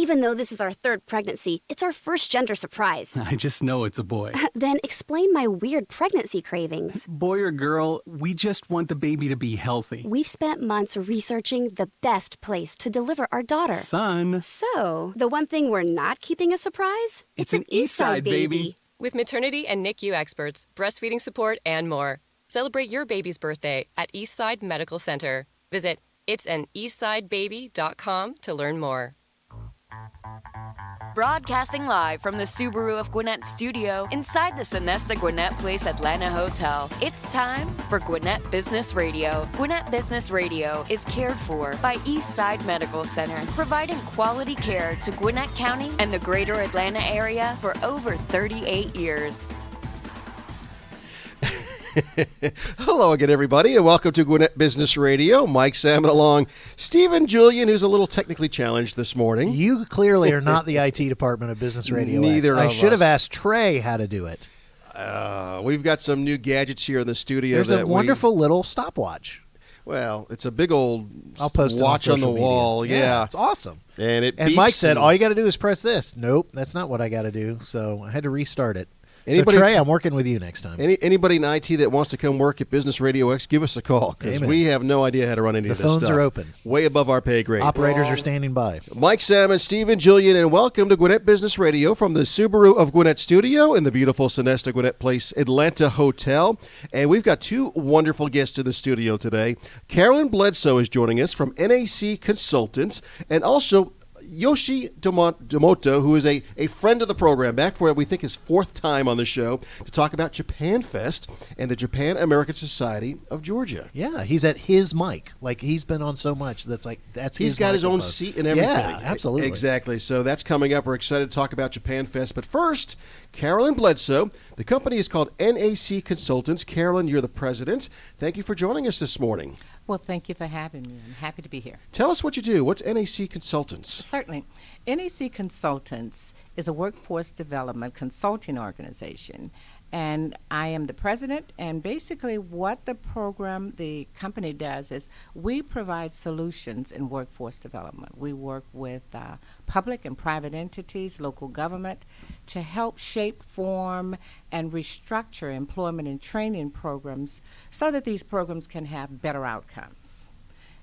Even though this is our third pregnancy, it's our first gender surprise. I just know it's a boy. Then explain my weird pregnancy cravings. Boy or girl, we just want the baby to be healthy. We've spent months researching the best place to deliver our daughter. Son. So, the one thing we're not keeping a surprise? It's an Eastside baby. With maternity and NICU experts, breastfeeding support, and more. Celebrate your baby's birthday at Eastside Medical Center. Visit it'saneastsidebaby.com to learn more. Broadcasting live from the Subaru of Gwinnett studio inside the Sonesta Gwinnett Place Atlanta Hotel. It's time for Gwinnett Business Radio. Gwinnett Business Radio is cared for by Eastside Medical Center, providing quality care to Gwinnett County and the greater Atlanta area for over 38 years. Hello again, everybody, and welcome to Gwinnett Business Radio. Mike Salmon along Stephen Julian, who's a little technically challenged this morning. You clearly are not the IT department of Business Radio. Neither of us. I should have asked Trey how to do it. We've got some new gadgets here in the studio. There's a wonderful little stopwatch. Well, it's a big old I'll post watch it on the wall. Media. Yeah, it's awesome. And Mike said, all you got to do is press this. Nope, that's not what I got to do. So I had to restart it. Anybody, so Trey, I'm working with you next time. Anybody in IT that wants to come work at Business Radio X, give us a call, because we have no idea how to run any of this stuff. The phones are open. Way above our pay grade. Operators are standing by. Mike Salmon, Stephen Julian, and welcome to Gwinnett Business Radio from the Subaru of Gwinnett studio in the beautiful Sonesta Gwinnett Place Atlanta Hotel. And we've got two wonderful guests in the studio today. Carolyn Bledsoe is joining us from NAC Consultants, and also Yoshi Domoto, who is a friend of the program, back for we think his fourth time on the show, to talk about JapanFest and the Japan American Society of Georgia. Yeah, he's at his mic. Like, he's been on so much that's he's got his own seat and everything. Yeah, absolutely. Exactly. So that's coming up. We're excited to talk about JapanFest. But first, Carolyn Bledsoe. The company is called NAC Consultants. Carolyn, you're the president. Thank you for joining us this morning. Well, thank you for having me. I'm happy to be here. Tell us what you do. What's NAC Consultants? Certainly. NAC Consultants is a workforce development consulting organization, and I am the president, and basically what the company does is we provide solutions in workforce development. We work with public and private entities, local government, to help shape, form, and restructure employment and training programs so that these programs can have better outcomes.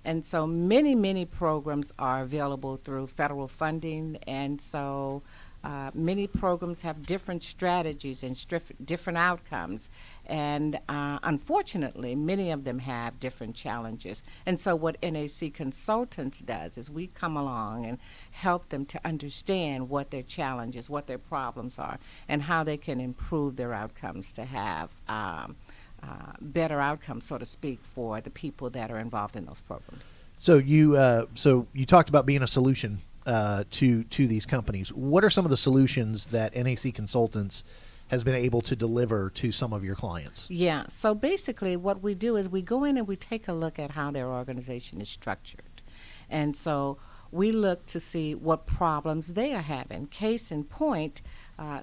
And so many programs are available through federal funding, and so many programs have different strategies and different outcomes, and unfortunately, many of them have different challenges. And so what NAC Consultants does is we come along and help them to understand what their challenges, what their problems are, and how they can improve their outcomes to have better outcomes, so to speak, for the people that are involved in those programs. So you talked about being a solution to these companies. What are some of the solutions that NAC Consultants has been able to deliver to some of your clients? Yeah, so basically what we do is we go in and we take a look at how their organization is structured. And so we look to see what problems they are having. Case in point,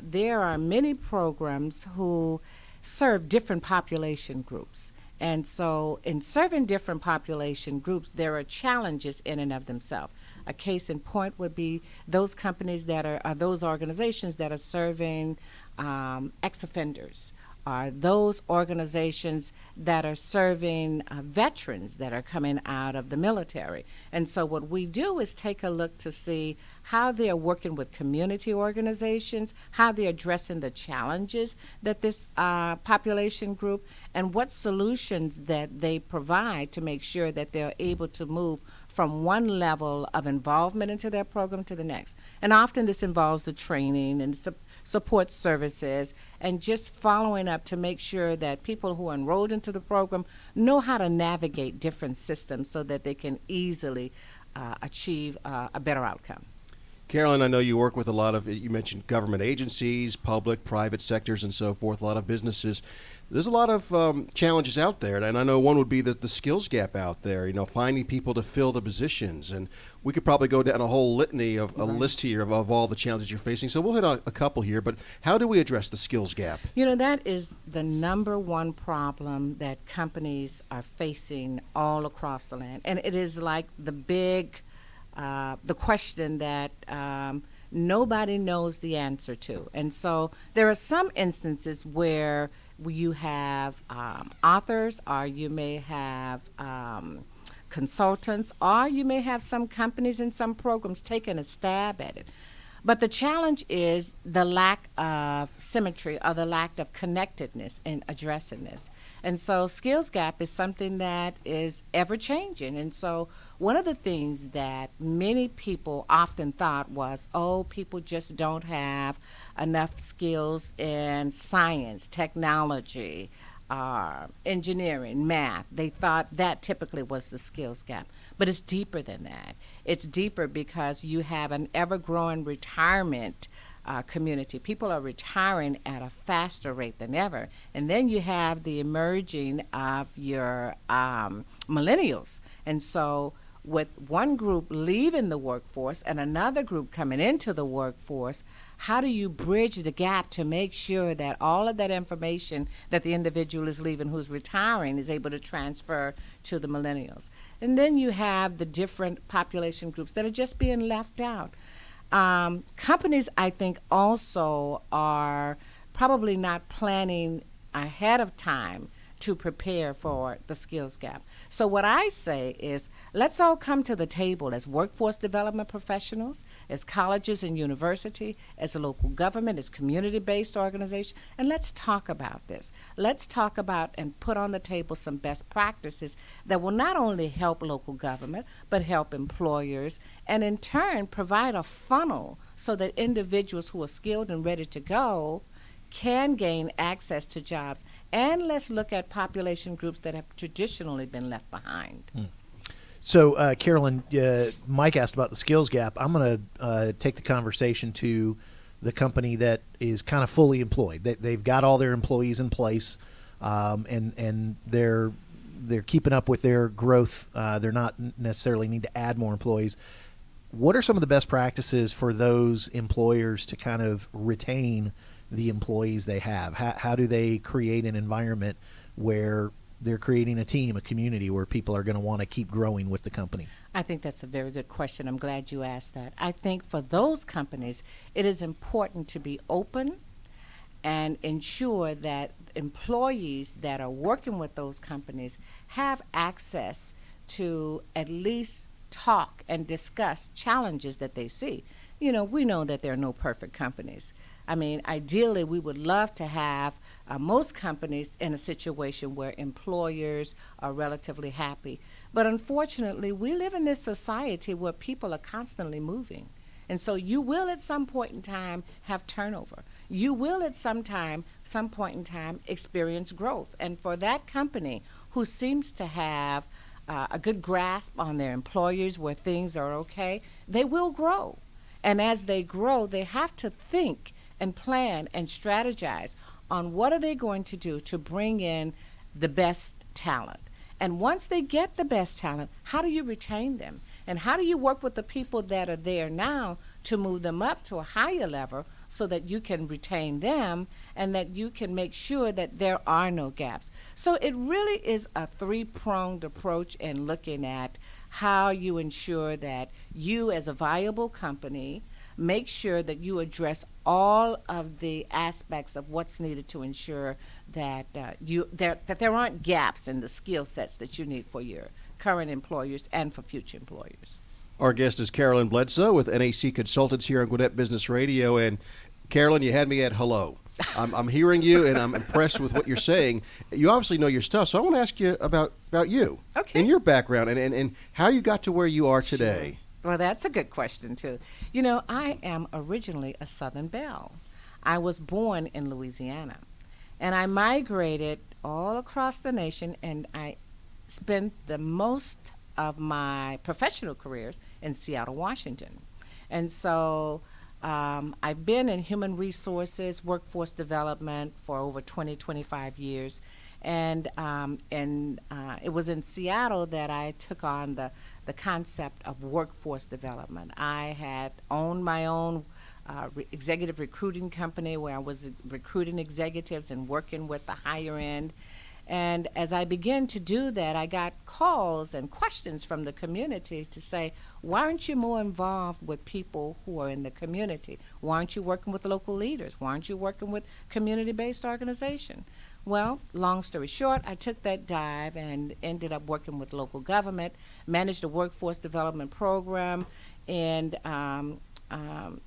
there are many programs who serve different population groups. And so in serving different population groups, there are challenges in and of themselves. A case in point would be those companies that are those organizations that are serving ex-offenders, are those organizations that are serving veterans that are coming out of the military. And so what we do is take a look to see how they're working with community organizations, how they're addressing the challenges that this population group, and what solutions that they provide to make sure that they're able to move from one level of involvement into their program to the next. And often this involves the training and support services and just following up to make sure that people who are enrolled into the program know how to navigate different systems so that they can easily achieve a better outcome. Carolyn, I know you work with a lot of, you mentioned government agencies, public, private sectors, and so forth, a lot of businesses. There's a lot of challenges out there, and I know one would be the skills gap out there, finding people to fill the positions. And we could probably go down a whole litany of a list here of all the challenges you're facing. So we'll hit on a couple here, but how do we address the skills gap? That is the number one problem that companies are facing all across the land. And it is like the big the question that nobody knows the answer to. And so there are some instances where you have authors, or you may have consultants, or you may have some companies and some programs taking a stab at it. But the challenge is the lack of symmetry or the lack of connectedness in addressing this. And so skills gap is something that is ever changing. And so one of the things that many people often thought was, oh, people just don't have enough skills in science, technology, engineering, math. They thought that typically was the skills gap. But it's deeper than that. It's deeper because you have an ever-growing retirement community. People are retiring at a faster rate than ever. And then you have the emerging of your millennials. And so with one group leaving the workforce and another group coming into the workforce, how do you bridge the gap to make sure that all of that information that the individual is leaving who's retiring is able to transfer to the millennials? And then you have the different population groups that are just being left out. Companies, I think, also are probably not planning ahead of time to prepare for the skills gap. So what I say is, let's all come to the table as workforce development professionals, as colleges and university, as a local government, as community-based organization, and let's talk about this. Let's talk about and put on the table some best practices that will not only help local government, but help employers, and in turn provide a funnel so that individuals who are skilled and ready to go can gain access to jobs. And let's look at population groups that have traditionally been left behind. So, Carolyn, Mike asked about the skills gap. I'm going to take the conversation to the company that is kind of fully employed. They've got all their employees in place, and they're keeping up with their growth. They're not necessarily need to add more employees. What are some of the best practices for those employers to kind of retain the employees they have? How do they create an environment where they're creating a team, a community where people are going to want to keep growing with the company? I think that's a very good question. I'm glad you asked that. I think for those companies, it is important to be open and ensure that employees that are working with those companies have access to at least talk and discuss challenges that they see. You know, we know that there are no perfect companies. I mean, ideally, we would love to have most companies in a situation where employers are relatively happy. But unfortunately, we live in this society where people are constantly moving. And so you will at some point in time have turnover. You will at some point in time experience growth. And for that company who seems to have a good grasp on their employers where things are okay, they will grow. And as they grow, they have to think and plan and strategize on what are they going to do to bring in the best talent. And once they get the best talent, how do you retain them? And how do you work with the people that are there now to move them up to a higher level so that you can retain them and that you can make sure that there are no gaps? So it really is a three-pronged approach in looking at how you ensure that you as a viable company make sure that you address all of the aspects of what's needed to ensure that that there aren't gaps in the skill sets that you need for your current employers and for future employers. Our guest is Carolyn Bledsoe with NAC Consultants here on Gwinnett Business Radio. And Carolyn, you had me at hello. I'm hearing you, and I'm impressed with what you're saying. You obviously know your stuff, so I want to ask you about you and your background and how you got to where you are today. Sure. Well, that's a good question, too. You know, I am originally a Southern Belle. I was born in Louisiana, and I migrated all across the nation, and I spent the most of my professional careers in Seattle, Washington. And so I've been in human resources, workforce development for over 25 years. And it was in Seattle that I took on the concept of workforce development. I had owned my own executive recruiting company where I was recruiting executives and working with the higher end. And as I began to do that, I got calls and questions from the community to say, why aren't you more involved with people who are in the community? Why aren't you working with local leaders? Why aren't you working with community-based organization? Well, long story short, I took that dive and ended up working with local government, managed a workforce development program, and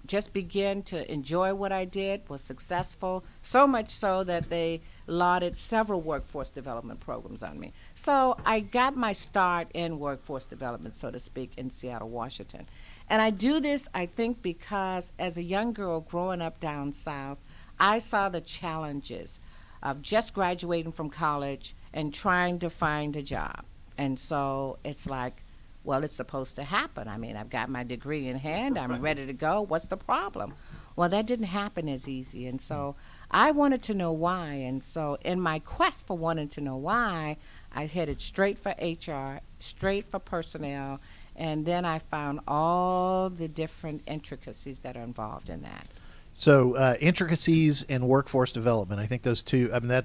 just began to enjoy what I did, was successful, so much so that they lauded several workforce development programs on me. So I got my start in workforce development, so to speak, in Seattle, Washington. And I do this, I think, because as a young girl growing up down south, I saw the challenges of just graduating from college and trying to find a job. And so it's like, well, it's supposed to happen. I mean, I've got my degree in hand. I'm ready to go. What's the problem? Well, that didn't happen as easy. And so I wanted to know why. And so in my quest for wanting to know why, I headed straight for HR, straight for personnel, and then I found all the different intricacies that are involved in that. So intricacies and workforce development, I think those two, I mean,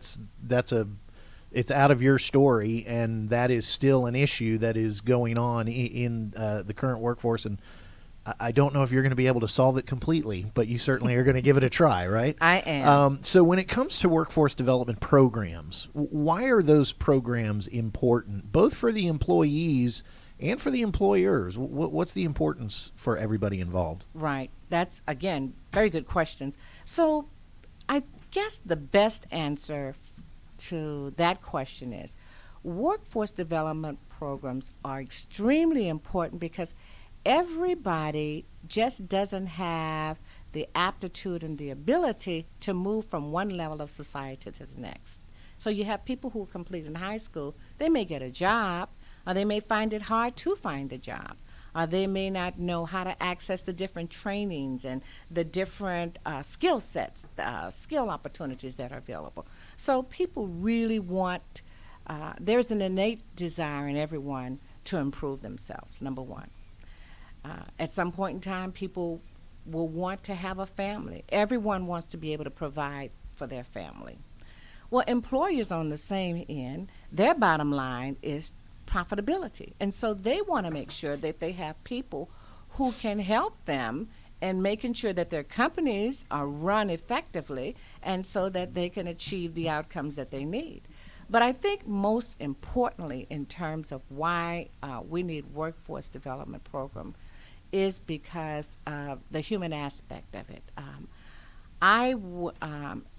it's out of your story, and that is still an issue that is going on in the current workforce. And I don't know if you're going to be able to solve it completely, but you certainly are going to give it a try, right? I am. So when it comes to workforce development programs, why are those programs important, both for the employees and for the employers? What's the importance for everybody involved? Right. That's, again, very good questions. So I guess the best answer to that question is workforce development programs are extremely important because everybody just doesn't have the aptitude and the ability to move from one level of society to the next. So you have people who complete in high school, they may get a job, or they may find it hard to find a job. They may not know how to access the different trainings and the different skill sets, skill opportunities that are available. So people really want, there's an innate desire in everyone to improve themselves, number one. At some point in time, people will want to have a family. Everyone wants to be able to provide for their family. Well, employers on the same end, their bottom line is profitability. And so they want to make sure that they have people who can help them in making sure that their companies are run effectively and so that they can achieve the outcomes that they need. But I think most importantly in terms of why we need workforce development program is because of the human aspect of it. I will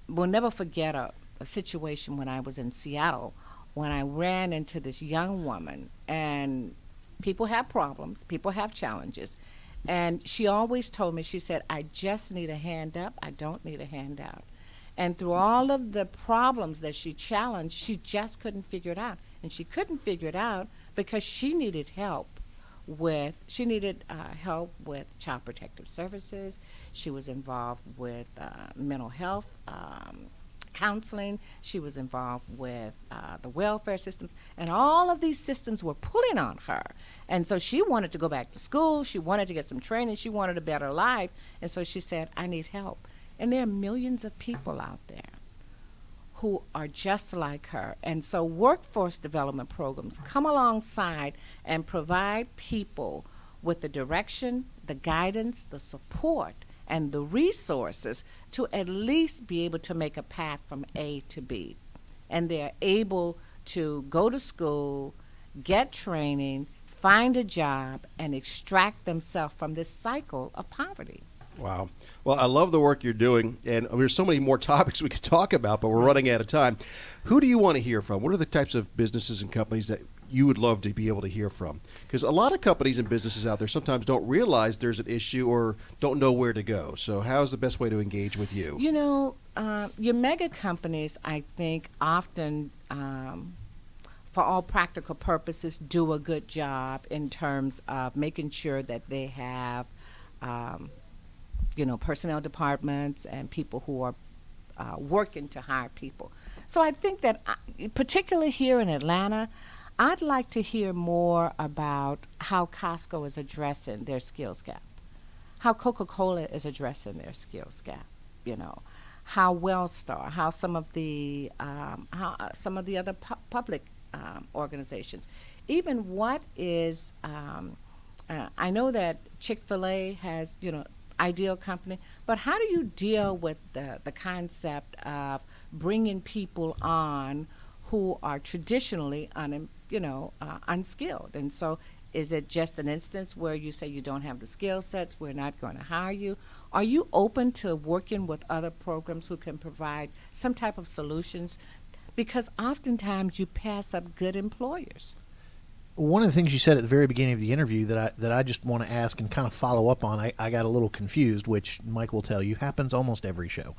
never forget a situation when I was in Seattle when I ran into this young woman, and people have problems, people have challenges, and she always told me, she said, I just need a hand up, I don't need a handout. And through all of the problems that she challenged, she just couldn't figure it out. And she couldn't figure it out because she needed help with Child Protective Services. She was involved with mental health counseling. She was involved with the welfare systems, and all of these systems were pulling on her. And so she wanted to go back to school. She wanted to get some training. She wanted a better life. And so she said, I need help. And there are millions of people out there who are just like her. And so workforce development programs come alongside and provide people with the direction, the guidance, the support, and the resources to at least be able to make a path from A to B. And they're able to go to school, get training, find a job, and extract themselves from this cycle of poverty. Wow. Well, I love the work you're doing, and there's so many more topics we could talk about, but we're running out of time. Who do you want to hear from? What are the types of businesses and companies that you would love to be able to hear from? Because a lot of companies and businesses out there sometimes don't realize there's an issue or don't know where to go. So how's the best way to engage with you? You know, your mega companies, I think, often, for all practical purposes, do a good job in terms of making sure that they have personnel departments and people who are working to hire people. So I think that, particularly here in Atlanta, I'd like to hear more about how Costco is addressing their skills gap, how Coca-Cola is addressing their skills gap, how Wellstar, how some of the other public organizations, even what is. I know that Chick-fil-A has, ideal company, but how do you deal with the concept of bringing people on who are traditionally unskilled? And so is it just an instance where you say you don't have the skill sets, we're not going to hire you? Are you open to working with other programs who can provide some type of solutions? Because oftentimes you pass up good employers. One of the things you said at the very beginning of the interview that I just want to ask and kind of follow up on, I got a little confused, which Mike will tell you happens almost every show.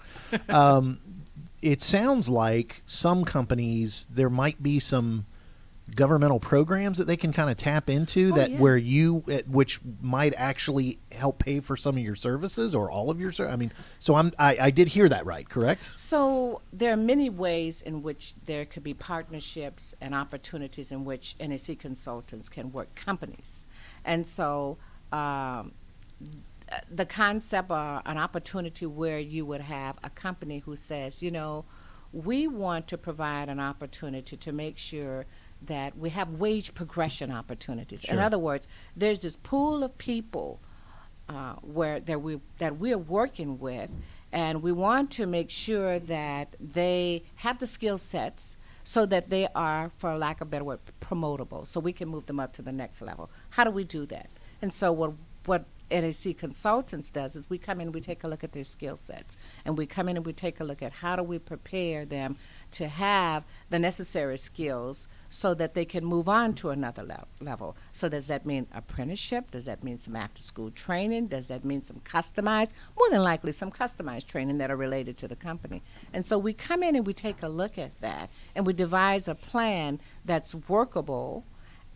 It sounds like some companies, there might be some governmental programs that they can kind of tap into where which might actually help pay for some of your services or all of your services. I mean, so I did hear that right, correct? So there are many ways in which there could be partnerships and opportunities in which NAC consultants can work companies. And so the concept or an opportunity where you would have a company who says, we want to provide an opportunity to make sure that we have wage progression opportunities. Sure. In other words, there's this pool of people that we're working with, and we want to make sure that they have the skill sets so that they are, for lack of a better word, promotable, so we can move them up to the next level. How do we do that? And so what NAC Consultants does is we come in and we take a look at their skill sets, and we come in and we take a look at how do we prepare them to have the necessary skills so that they can move on to another level. So does that mean apprenticeship? Does that mean some after-school training? Does that mean some customized? More than likely some customized training that are related to the company. And so we come in and we take a look at that, and we devise a plan that's workable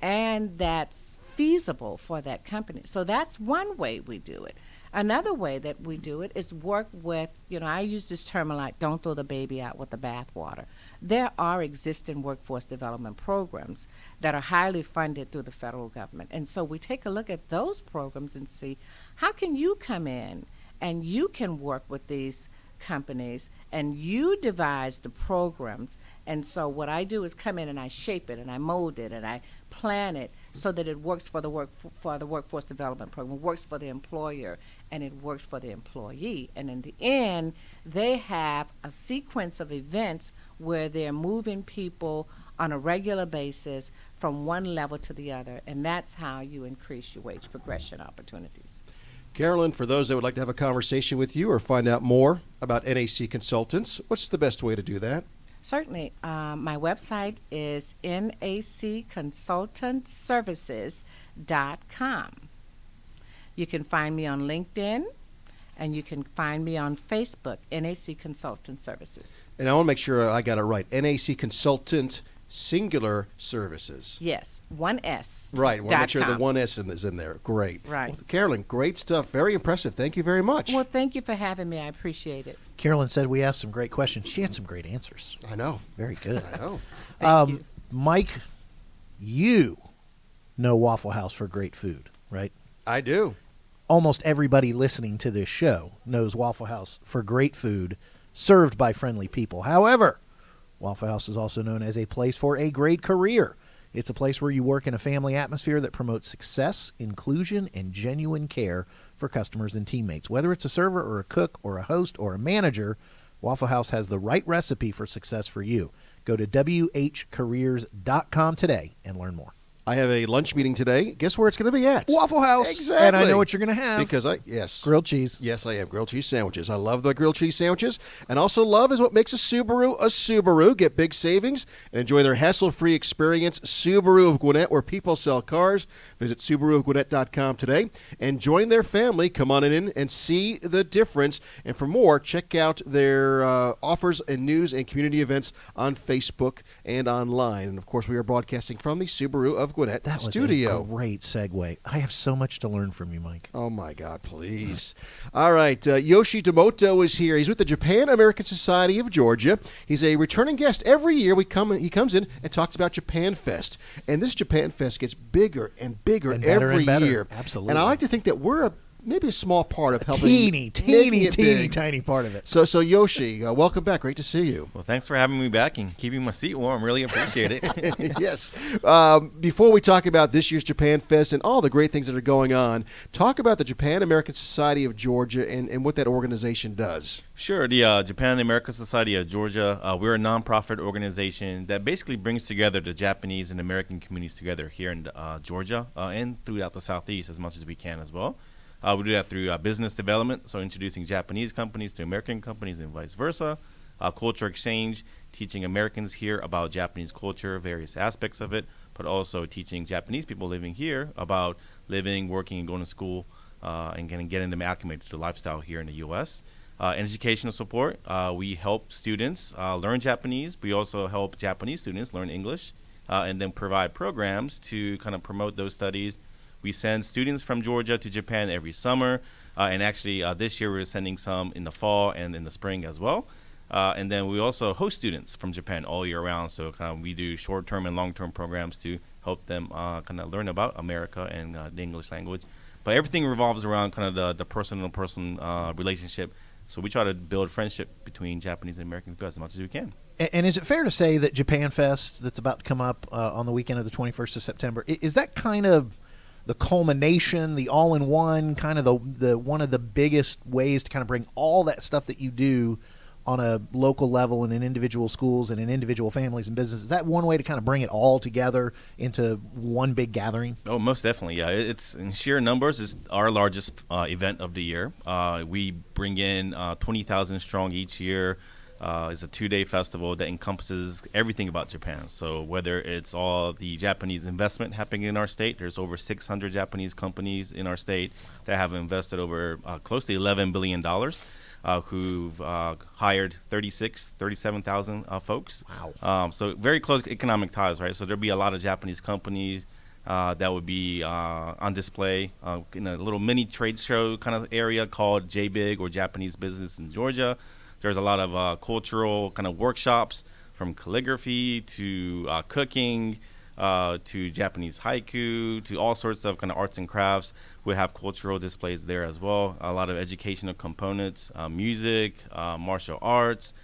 and that's feasible for that company. So that's one way we do it. Another way that we do it is work with, I use this term a lot, don't throw the baby out with the bathwater. There are existing workforce development programs that are highly funded through the federal government. And so we take a look at those programs and see how can you come in and you can work with these companies and you devise the programs. And so what I do is come in and I shape it and I mold it and I plan it so that it works for the workforce development program, works for the employer, and it works for the employee. And in the end, they have a sequence of events where they're moving people on a regular basis from one level to the other, and that's how you increase your wage progression opportunities. Carolyn, for those that would like to have a conversation with you or find out more about NAC Consultants, what's the best way to do that? Certainly. My website is nacconsultantservices.com. You can find me on LinkedIn, and you can find me on Facebook, NAC Consultant Services. And I want to make sure I got it right. NAC Consultant Singular Services. Yes, one S. Right. I want to make sure the one S is in there. Great. Right. Well, Carolyn, great stuff. Very impressive. Thank you very much. Well, thank you for having me. I appreciate it. Carolyn said we asked some great questions. She had some great answers. I know. Very good. I know. Thank you. Mike, you know Waffle House for great food, right? I do. Almost everybody listening to this show knows Waffle House for great food served by friendly people. However, Waffle House is also known as a place for a great career. It's a place where you work in a family atmosphere that promotes success, inclusion, and genuine care for customers and teammates. Whether it's a server or a cook or a host or a manager, Waffle House has the right recipe for success for you. Go to whcareers.com today and learn more. I have a lunch meeting today. Guess where it's going to be at? Waffle House. Exactly. And I know what you're going to have. Because grilled cheese. Yes, I am. Grilled cheese sandwiches. I love the grilled cheese sandwiches. And also love is what makes a Subaru. Get big savings and enjoy their hassle-free experience. Subaru of Gwinnett, where people sell cars. Visit SubaruofGwinnett.com today and join their family. Come on in and see the difference. And for more, check out their offers and news and community events on Facebook and online. And, of course, we are broadcasting from the Subaru of Gwinnett studio. That was a great segue. I have so much to learn from you, Mike. Oh, my God, please. All right, Yoshi Domoto is here. He's with the Japan American Society of Georgia. He's a returning guest. Every year he comes in and talks about JapanFest. And this JapanFest gets bigger and bigger and better every and better. year. Absolutely. And I like to think that we're maybe a small part of helping. Teeny big. tiny part of it. So Yoshi, welcome back. Great to see you. Well, thanks for having me back and keeping my seat warm. Really appreciate it. Yes. Before we talk about this year's Japan Fest and all the great things that are going on, talk about the Japan American Society of Georgia and what that organization does. Sure. The Japan American Society of Georgia, we're a nonprofit organization that basically brings together the Japanese and American communities together here in Georgia and throughout the Southeast as much as we can as well. We do that through business development, so introducing Japanese companies to American companies and vice versa. Culture exchange, teaching Americans here about Japanese culture, various aspects of it, but also teaching Japanese people living here about living, working, and going to school and getting them acclimated to the lifestyle here in the U.S. Educational support, we help students learn Japanese. We also help Japanese students learn English and then provide programs to kind of promote those studies. We send students from Georgia to Japan every summer, and actually this year we're sending some in the fall and in the spring as well. And then we also host students from Japan all year round, so kind of we do short-term and long-term programs to help them kind of learn about America and the English language. But everything revolves around kind of the person-to-person relationship. So we try to build friendship between Japanese and American people as much as we can. And is it fair to say that JapanFest that's about to come up on the weekend of the 21st of September, is that kind of the culmination, the all-in-one, kind of the one of the biggest ways to kind of bring all that stuff that you do on a local level and in individual schools and in individual families and businesses? Is that one way to kind of bring it all together into one big gathering? Oh, most definitely, yeah. It's in sheer numbers, it's our largest event of the year. We bring in 20,000 strong each year. It's a 2-day festival that encompasses everything about Japan. So whether it's all the Japanese investment happening in our state, there's over 600 Japanese companies in our state that have invested over close to $11 billion. Who've hired 37,000 folks. Wow. So very close economic ties, right? So there'll be a lot of Japanese companies that would be on display in a little mini trade show kind of area called JBIG, or Japanese Business in Georgia. There's a lot of cultural kind of workshops, from calligraphy to cooking, to Japanese haiku, to all sorts of kind of arts and crafts. We have cultural displays there as well. A lot of educational components, music, martial arts,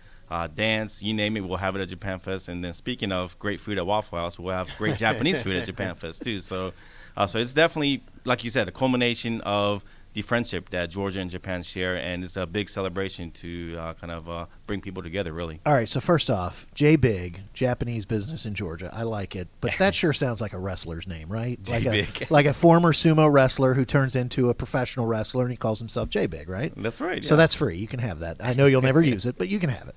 dance, you name it, we'll have it at JapanFest. And then speaking of great food at Waffle House, we'll have great Japanese food at JapanFest too. So it's definitely, like you said, a culmination of the friendship that Georgia and Japan share, and it's a big celebration to kind of bring people together, really. All right, so first off, J-Big, Japanese Business in Georgia. I like it, but that sure sounds like a wrestler's name, right? J-Big. Like a former sumo wrestler who turns into a professional wrestler, and he calls himself J-Big, right? That's right, So yeah. that's free. You can have that. I know you'll never use it, but you can have it.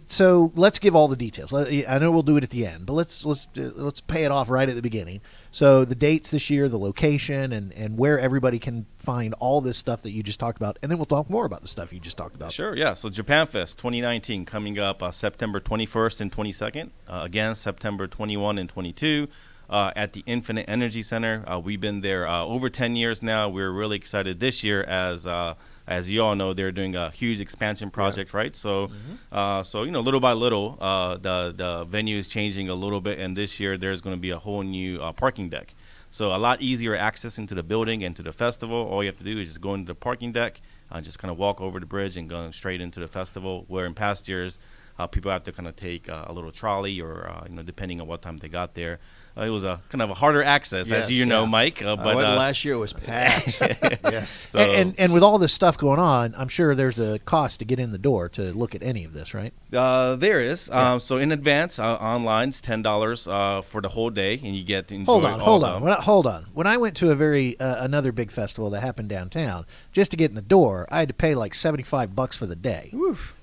So let's give all the details. I know we'll do it at the end, but let's pay it off right at the beginning. So the dates this year, the location, and where everybody can find all this stuff that you just talked about, and then we'll talk more about the stuff you just talked about. Sure, yeah. So JapanFest 2019 coming up September 21st and 22nd. Again, September 21 and 22 at the Infinite Energy Center. We've been there over 10 years now. We're really excited this year as you all know, they're doing a huge expansion project, right? So, so little by little, the venue is changing a little bit, and this year there's going to be a whole new parking deck. So a lot easier access into the building and to the festival. All you have to do is just go into the parking deck, just kind of walk over the bridge and go straight into the festival, where in past years, people have to kind of take a little trolley or, depending on what time they got there. It was a kind of a harder access, as you know, Mike. But last year it was packed. Yes. So, and with all this stuff going on, I'm sure there's a cost to get in the door to look at any of this, right? There is. So in advance, online, it's $10 for the whole day, and you get to enjoy Hold on. When I went to another big festival that happened downtown, just to get in the door, I had to pay like $75 for the day. Oof.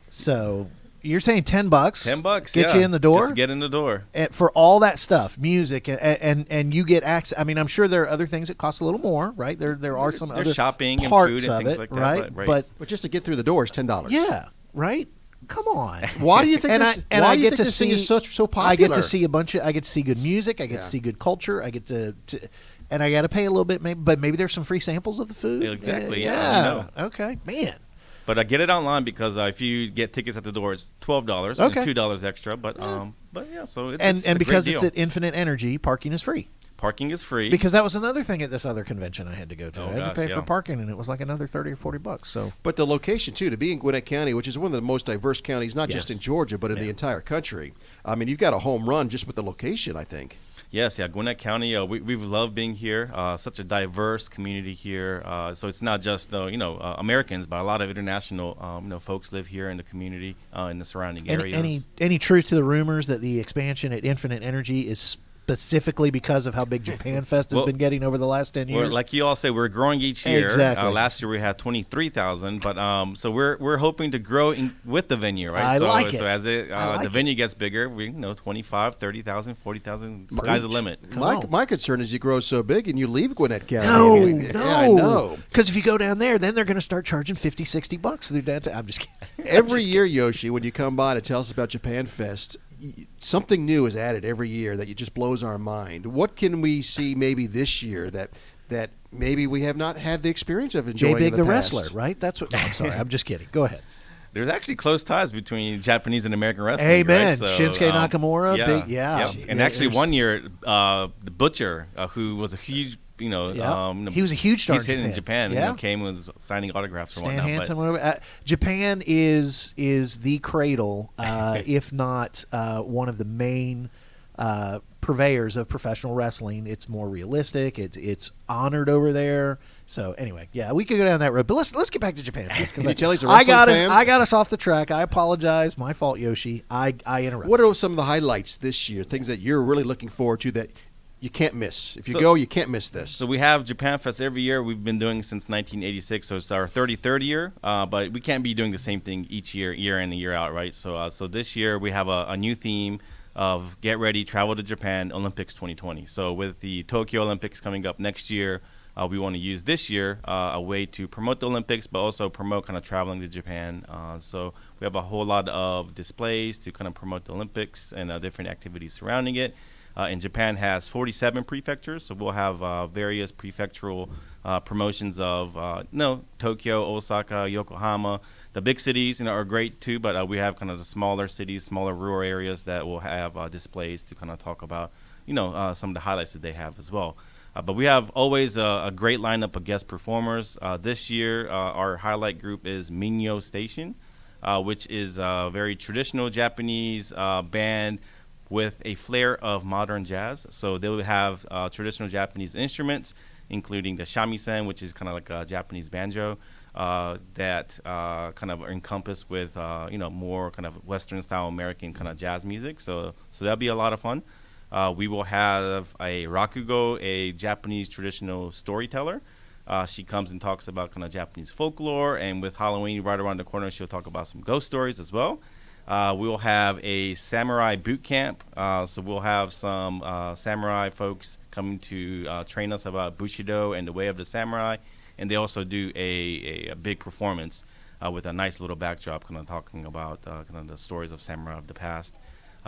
So you're saying $10? $10, get you in the door. Just to get in the door, and for all that stuff, music, and you get access. I mean, I'm sure there are other things that cost a little more, right? There are some other shopping parts and food and of things it, like right? that, But just to get through the door is $10. Yeah, right. Come on. Why do you think I get to this thing is so popular? I get to see I get to see good music. I get to see good culture. I get to and I got to pay a little bit, but maybe there's some free samples of the food. Exactly. Yeah. Okay, man. But get it online, because if you get tickets at the door, it's $12 and $2 extra. But yeah, so it's and a because great it's deal. at Infinite Energy, parking is free. Parking is free. Because that was another thing at this other convention I had to go to. Oh, I had gosh, to pay yeah. for parking, and it was like another $30 or $40. So, But the location, too, to be in Gwinnett County, which is one of the most diverse counties, not just in Yes. Georgia, but in the entire country. I mean, you've got a home run just with the location, I think. Yes, yeah, Gwinnett County. We've loved being here. Such a diverse community here. So it's not just Americans, but a lot of international folks live here in the community in the surrounding areas. any truth to the rumors that the expansion at Infinite Energy is specifically because of how big JapanFest has been getting over the last 10 years? Well, like you all say, we're growing each year. Exactly. Last year we had 23,000, but so we're hoping to grow with the venue, right? I like it. So as the venue gets bigger, we 25, 30,000, 40,000. Sky's the limit. My concern is you grow so big and you leave Gwinnett County. No. Yeah, I know. Because if you go down there, then they're going to start charging $50, $60 through downtown. I'm just kidding. Every year, Yoshi, when you come by to tell us about JapanFest, something new is added every year that just blows our mind. What can we see maybe this year that maybe we have not had the experience of enjoying J-Big in the wrestler, past? right? That's what. No, I'm sorry. I'm just kidding. Go ahead. There's actually close ties between Japanese and American wrestling. Amen. Right? So, Shinsuke Nakamura. Yeah, Big, yeah. Yep. And actually, one year, the Butcher, who was a huge, he was a huge star. He's hitting in Japan. Yeah. And came was signing autographs and Stan whatnot. Hansen, whatever. Japan is the cradle, if not one of the main purveyors of professional wrestling. It's more realistic. It's honored over there. So anyway, yeah, we could go down that road. But let's get back to Japan. Can you tell he's a wrestling fan? I got us off the track. I apologize. My fault, Yoshi. I interrupted. What are some of the highlights this year? Things that you're really looking forward to that you can't miss. If you go, you can't miss this. So we have JapanFest every year. We've been doing it since 1986, so it's our 33rd year. But we can't be doing the same thing each year in and year out, right? So this year we have a new theme of Get Ready, Travel to Japan, Olympics 2020. So with the Tokyo Olympics coming up next year, we want to use this year a way to promote the Olympics, but also promote kind of traveling to Japan. So we have a whole lot of displays to kind of promote the Olympics and different activities surrounding it. And Japan has 47 prefectures, so we'll have various prefectural promotions of Tokyo, Osaka, Yokohama. The big cities are great too, but we have kind of the smaller cities, smaller rural areas that will have displays to kind of talk about some of the highlights that they have as well. But we have always a great lineup of guest performers. This year, our highlight group is Minyo Station, which is a very traditional Japanese band with a flair of modern jazz. So they will have traditional Japanese instruments, including the shamisen, which is kind of like a Japanese banjo, that kind of encompassed with more kind of Western style American kind of jazz music. So that'll be a lot of fun. We will have a rakugo, a Japanese traditional storyteller. She comes and talks about kind of Japanese folklore, and with Halloween right around the corner, she'll talk about some ghost stories as well. We will have a samurai boot camp. So we'll have some samurai folks coming to train us about Bushido and the way of the samurai. And they also do a big performance with a nice little backdrop kind of talking about kind of the stories of samurai of the past.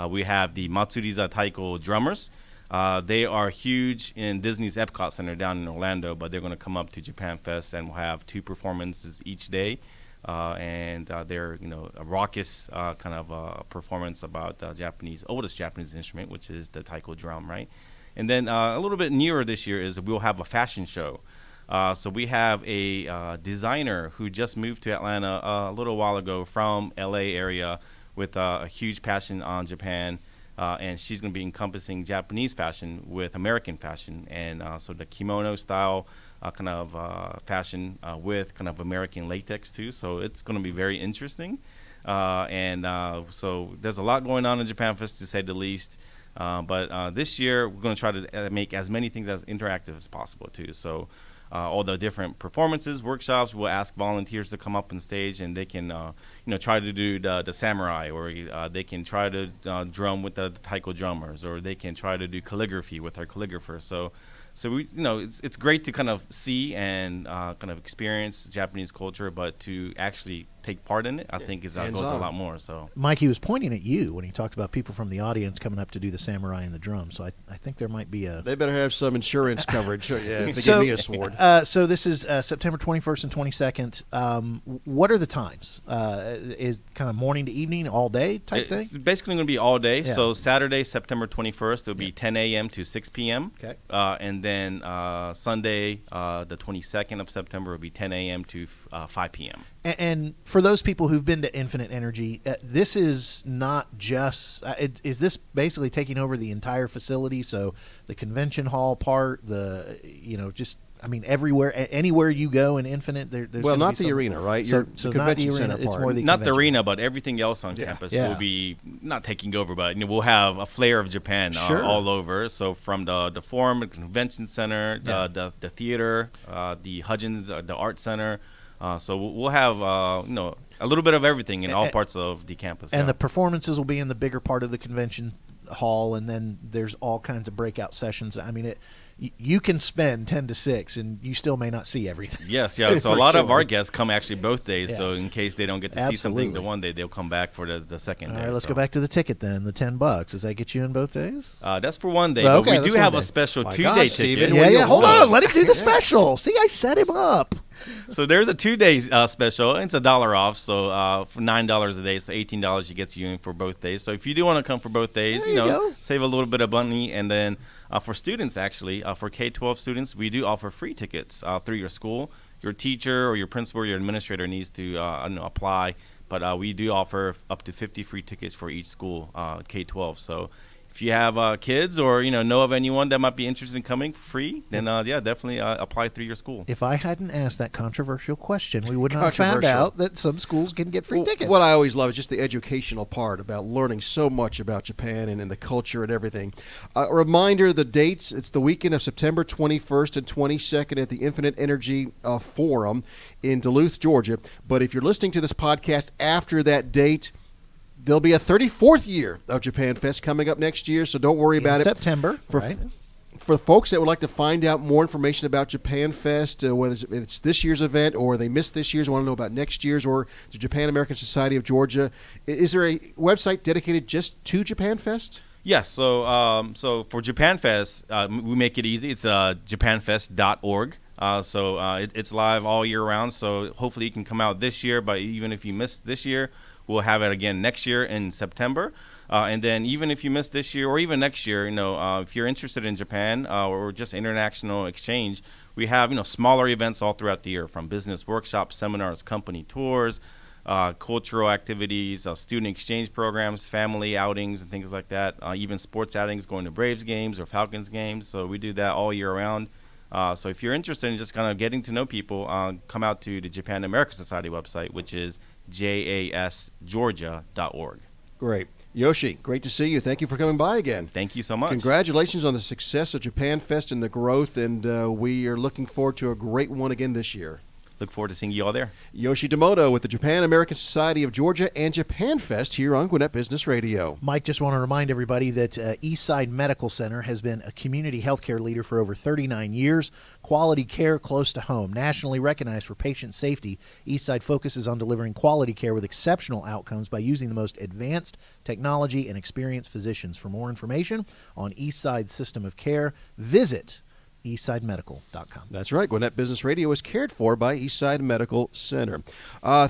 We have the Matsuriza Taiko drummers. They are huge in Disney's Epcot Center down in Orlando, but they're going to come up to JapanFest and we'll have 2 performances each day. And they're a raucous kind of performance about the oldest Japanese instrument, which is the taiko drum, right? And then a little bit newer this year is we'll have a fashion show. So we have a designer who just moved to Atlanta a little while ago from LA area with a huge passion on Japan. And she's going to be encompassing Japanese fashion with American fashion. And so the kimono style kind of fashion with kind of American latex too. So it's going to be very interesting. So there's a lot going on in JapanFest, to say the least. But this year we're going to try to make as many things as interactive as possible too. So all the different performances, workshops, we'll ask volunteers to come up on stage and they can try to do the samurai, or they can try to drum with the taiko drummers, or they can try to do calligraphy with our calligraphers. So we it's great to kind of see and kind of experience Japanese culture, but to actually take part in it, I think goes a lot more. So Mike, he was pointing at you when he talked about people from the audience coming up to do the samurai and the drum. So I think there might be a. They better have some insurance coverage. If they give me a sword. So this is September 21st and 22nd. What are the times? Is kind of morning to evening, all day type thing? It's basically going to be all day. Yeah. So Saturday, September 21st, it'll be 10 a.m. to 6 p.m. Okay. And then Sunday, the 22nd of September, will be 10 a.m. to 5 p.m. And for those people who've been to Infinite Energy, this is not just is this basically taking over the entire facility? So the convention hall part, everywhere, anywhere you go in Infinite, there's not the arena, right? So the convention center it's part. more the Not the arena, but everything else on campus Yeah. will be not taking over, but we'll have a flair of Japan all over. So from the forum, the convention center, the theater, the Hudgens, the art center. So we'll have a little bit of everything in all parts of the campus. And the performances will be in the bigger part of the convention hall, and then there's all kinds of breakout sessions. I mean, you can spend 10 to 6 and you still may not see everything. Yes, yeah. So a lot of our guests come actually both days. Yeah. So in case they don't get to see something the one day, they'll come back for the second day. All right, let's go back to the ticket then. The $10. Does that get you in both days? That's for one day. Well, but okay, we do that's have one a day. special My 2-day gosh, ticket. Steven, Yeah. Hold on. Let him do the special. See, I set him up. So there's a 2-day special. It's $1 off. So for $9 a day, so $18 gets you in for both days. So if you do want to come for both days, There you go. save a little bit of money. And then for students, actually, for K-12 students, we do offer free tickets through your school. Your teacher or your principal or your administrator needs to apply. But we do offer up to 50 free tickets for each school, K-12. So if you have kids or know of anyone that might be interested in coming for free, then definitely apply through your school. If I hadn't asked that controversial question, we would not have found out that some schools can get free tickets. What I always love is just the educational part about learning so much about Japan and the culture and everything. A reminder, the dates, it's the weekend of September 21st and 22nd at the Infinite Energy Forum in Duluth, Georgia. But if you're listening to this podcast after that date, there'll be a 34th year of JapanFest coming up next year, so don't worry about it. September, right? For folks that would like to find out more information about JapanFest, whether it's this year's event or they missed this year's, want to know about next year's, or the Japan American Society of Georgia, is there a website dedicated just to JapanFest? Yes. So for JapanFest, we make it easy. It's japanfest.org. It's live all year round. So hopefully you can come out this year. But even if you missed this year, we'll have it again next year in September. And then even if you missed this year or even next year, if you're interested in Japan or just international exchange, we have, smaller events all throughout the year, from business workshops, seminars, company tours, cultural activities, student exchange programs, family outings, and things like that. Even sports outings, going to Braves games or Falcons games. So we do that all year round. So if you're interested in just kind of getting to know people, come out to the Japan American Society website, which is jasgeorgia.org. Great. Yoshi, great to see you. Thank you for coming by again. Thank you so much. Congratulations on the success of JapanFest and the growth, and we are looking forward to a great one again this year. Look forward to seeing you all there. Yoshi Domoto with the Japan American Society of Georgia and JapanFest here on Gwinnett Business Radio. Mike, just want to remind everybody that Eastside Medical Center has been a community healthcare leader for over 39 years. Quality care close to home. Nationally recognized for patient safety, Eastside focuses on delivering quality care with exceptional outcomes by using the most advanced technology and experienced physicians. For more information on Eastside's system of care, visit eastsidemedical.com. That's right. Gwinnett Business Radio is cared for by Eastside Medical Center.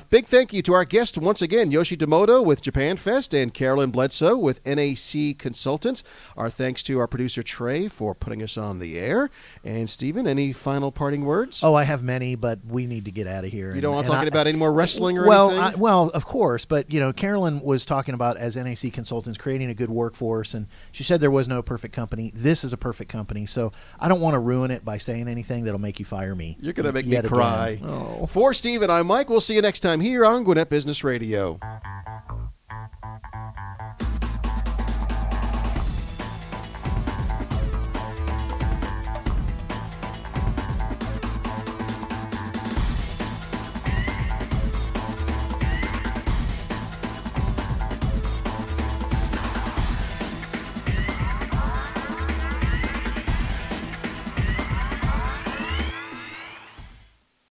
Big thank you to our guest once again, Yoshi Domoto with JapanFest and Carolyn Bledsoe with NAC Consultants. Our thanks to our producer, Trey, for putting us on the air. And, Stephen, any final parting words? Oh, I have many, but we need to get out of here. You don't want to talk about any more wrestling or anything? Well, of course, but, Carolyn was talking about, as NAC Consultants, creating a good workforce, and she said there was no perfect company. This is a perfect company, so I don't want to ruin it by saying anything that'll make you fire me. You're going to make me cry. Oh. For Stephen, I'm Mike. We'll see you next time here on Gwinnett Business Radio.